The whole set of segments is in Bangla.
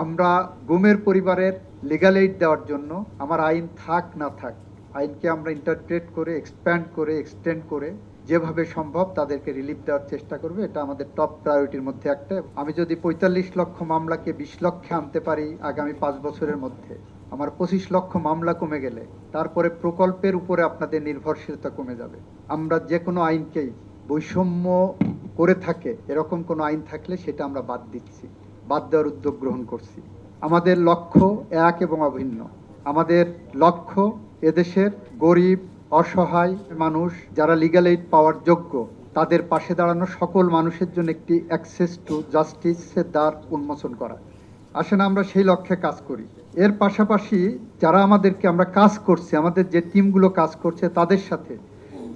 আমরা গুমের পরিবারের লিগ্যাল এইড দেওয়ার জন্য আমার আইন থাক না থাক, আইনকে আমরা ইন্টারপ্রেট করে এক্সপ্যান্ড করে এক্সটেন্ড করে যেভাবে সম্ভব তাদেরকে রিলিফ দেওয়ার চেষ্টা করবে। এটা আমাদের টপ প্রায়োরিটির মধ্যে একটা। আমি যদি ৪৫ লক্ষ মামলাকে ২০ লক্ষে আনতে পারি আগামী ৫ বছরের মধ্যে, আমার ২৫ লক্ষ মামলা কমে গেলে তারপরে প্রকল্পের উপরে আপনাদের নির্ভরশীলতা কমে যাবে। আমরা যে কোনো আইনকেই বৈষম্য করে থাকে এরকম কোনো আইন থাকলে সেটা আমরা বাদ দিচ্ছি, বাদ দেওয়ার উদ্যোগ গ্রহণ করছি। আমাদের লক্ষ্য এক এবং অভিন্ন। আমাদের লক্ষ্য এদেশের গরিব অসহায় মানুষ যারা লিগ্যাল এইড পাওয়ার যোগ্য তাদের পাশে দাঁড়ানো, সকল মানুষের জন্য একটি অ্যাক্সেস টু জাস্টিসের দ্বার উন্মোচন করা। আসলে আমরা সেই লক্ষ্যে কাজ করি। এর পাশাপাশি যারা আমাদেরকে আমরা কাজ করছি, আমাদের যে টিমগুলো কাজ করছে তাদের সাথে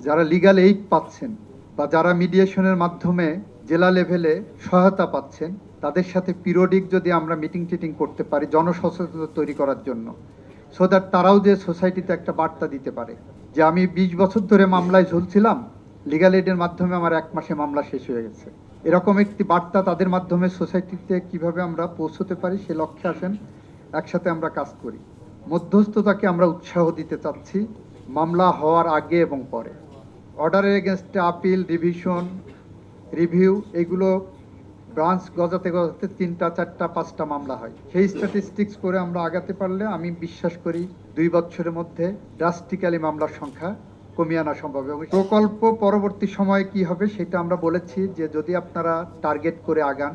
যারা লিগ্যাল এইড পাচ্ছেন বা যারা মিডিয়েশনের মাধ্যমে জেলা লেভেলে সহায়তা পাচ্ছেন তাদের সাথে পিরিয়ডিক যদি আমরা মিটিং টিটিং করতে পারি জনসচেতনতা তৈরি করার জন্য, সো দ্যাট তারাও যে সোসাইটিতে একটা বার্তা দিতে পারে যে আমি ২০ বছর ধরে মামলায় ঝুলছিলাম, লিগ্যাল এইডের মাধ্যমে আমার ১ মাসে মামলা শেষ হয়ে গেছে। এরকম একটি বার্তা তাদের মাধ্যমে সোসাইটিতে কিভাবে আমরা পৌঁছতে পারি সে লক্ষ্যে আসেন, একসাথে আমরা কাজ করি। মধ্যস্থতাকে আমরা উৎসাহ দিতে চাচ্ছি মামলা হওয়ার আগে এবং পরে। অর্ডারের এগেনস্টে আপিল, রিভিশন, রিভিউ এগুলো ব্রাঞ্চ গজাতে গজাতে ৩টা ৪টা ৫টা মামলা হয়। সেই স্ট্যাটিস্টিক্স করে আমরা আগাতে পারলে আমি বিশ্বাস করি ২ বছরের মধ্যে ড্রাস্টিক্যালি মামলার সংখ্যা কমিয়ে আনা সম্ভব। এবং প্রকল্প পরবর্তী সময়ে কি হবে সেটা আমরা বলেছি যে যদি আপনারা টার্গেট করে আগান,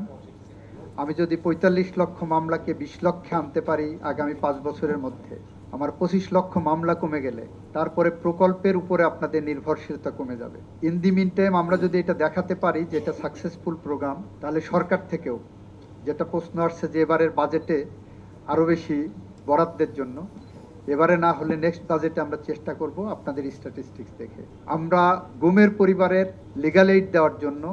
আমি যদি ৪৫ লক্ষ মামলাকে ২০ লক্ষে আনতে পারি আগামী ৫ বছরের মধ্যে, আমার ২৫ লক্ষ মামলা কমে গেলে তারপরে প্রকল্পের উপরে আপনাদের নির্ভরশীলতা কমে যাবে। ইন দি মিন টাইম আমরা যদি এটা দেখাতে পারি যে এটা সাকসেসফুল প্রোগ্রাম, তাহলে সরকার থেকেও যেটা প্রশ্ন আসছে যে এবারের বাজেটে আরও বেশি বরাদ্দের জন্য, এবারে না হলে নেক্সট বাজেটে আমরা চেষ্টা করব আপনাদের স্ট্যাটিস্টিক্স দেখে। আমরা গুমের পরিবারের লিগ্যাল এইড দেওয়ার জন্য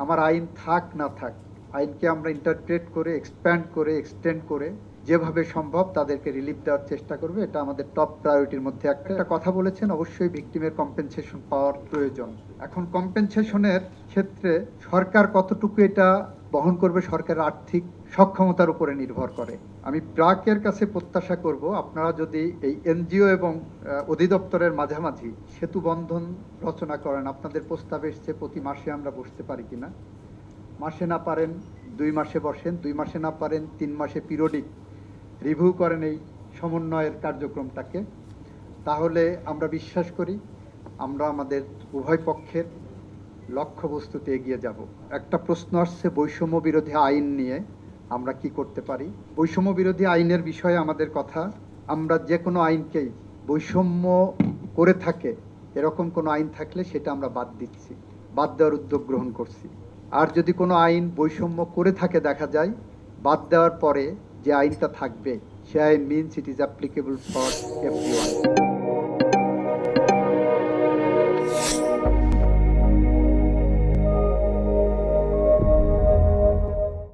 আমার আইন থাক না থাক, আইনকে আমরা ইন্টারপ্রেট করে এক্সপ্যান্ড করে এক্সটেন্ড করে যেভাবে সম্ভব তাদেরকে রিলিফ দেওয়ার চেষ্টা করবে। এটা আমাদের টপ প্রায়োরিটির মধ্যে একটা। কথা বলেছেন অবশ্যই ভিকটিমের কম্পেনসেশন পাওয়ার প্রয়োজন। এখন কম্পেনসেশনের ক্ষেত্রে সরকার কতটুকু এটা বহন করবে সরকারের আর্থিক সক্ষমতার উপরে নির্ভর করে। আমি ব্র্যাকের কাছে প্রত্যাশা করব আপনারা যদি এই এনজিও এবং অধিদপ্তরের মাঝামাঝি সেতু বন্ধন রচনা করেন। আপনাদের প্রস্তাব এসছে প্রতি মাসে আমরা বসতে পারি কিনা, মাসে না পারেন ২ মাসে বসেন, ২ মাসে না পারেন ৩ মাসে পিরিয়ডিক রিভিউ করেন এই সমন্বয়ের কার্যক্রমটাকে। তাহলে আমরা বিশ্বাস করি আমরা আমাদের উভয় পক্ষের লক্ষ্যবস্তুতে এগিয়ে যাব। একটা প্রশ্ন আসছে বৈষম্য বিরোধী আইন নিয়ে আমরা কি করতে পারি। বৈষম্য বিরোধী আইনের বিষয়ে আমাদের কথা, আমরা যে কোনো আইনকেই বৈষম্য করে থাকে এরকম কোনো আইন থাকলে সেটা আমরা বাদ দিচ্ছি, বাদ দেওয়ার উদ্যোগ গ্রহণ করছি। আর যদি কোনো আইন বৈষম্য করে থাকে দেখা যায়, বাদ দেওয়ার পরে যে আইনটা থাকবে সে আইন means it is applicable for everyone.